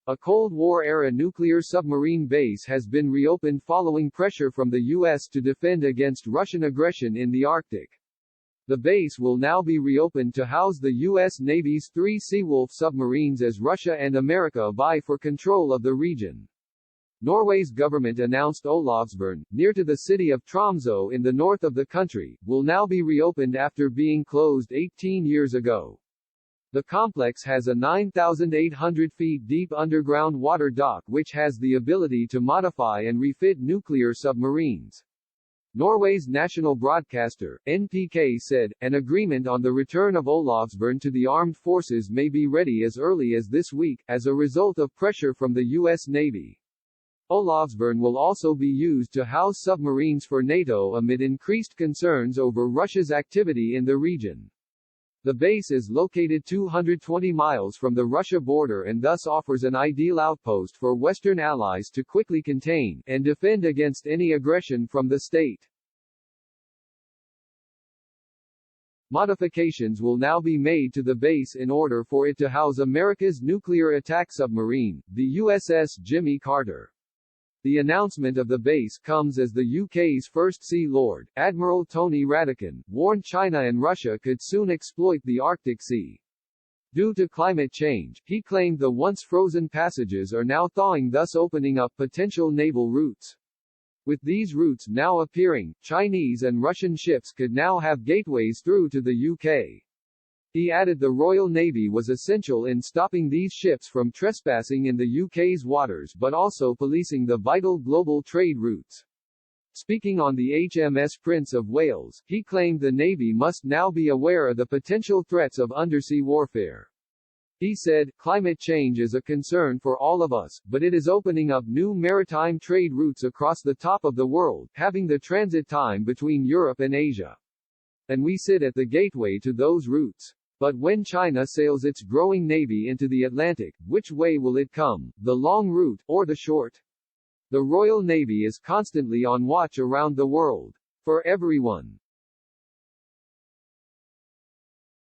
A Cold War-era nuclear submarine base has been reopened following pressure from the U.S. to defend against Russian aggression in the Arctic. The base will now be reopened to house the U.S. Navy's 3 Seawolf submarines as Russia and America vie for control of the region. Norway's government announced Olavsbjørn, near to the city of Tromsø in the north of the country, will now be reopened after being closed 18 years ago. The complex has a 9,800 feet deep underground water dock which has the ability to modify and refit nuclear submarines. Norway's national broadcaster, NPK, said, an agreement on the return of Olavsbjørn to the armed forces may be ready as early as this week, as a result of pressure from the U.S. Navy. Olavsbjørn will also be used to house submarines for NATO amid increased concerns over Russia's activity in the region. The base is located 220 miles from the Russia border and thus offers an ideal outpost for Western allies to quickly contain and defend against any aggression from the state. Modifications will now be made to the base in order for it to house America's nuclear attack submarine, the USS Jimmy Carter. The announcement of the base comes as the UK's First Sea Lord, Admiral Tony Radakin, warned China and Russia could soon exploit the Arctic Sea. Due to climate change, he claimed the once frozen passages are now thawing, thus opening up potential naval routes. With these routes now appearing, Chinese and Russian ships could now have gateways through to the UK. He added the Royal Navy was essential in stopping these ships from trespassing in the UK's waters but also policing the vital global trade routes. Speaking on the HMS Prince of Wales, he claimed the Navy must now be aware of the potential threats of undersea warfare. He said, climate change is a concern for all of us, but it is opening up new maritime trade routes across the top of the world, having the transit time between Europe and Asia. And we sit at the gateway to those routes. But when China sails its growing navy into the Atlantic, which way will it come, the long route, or the short? The Royal Navy is constantly on watch around the world. For everyone.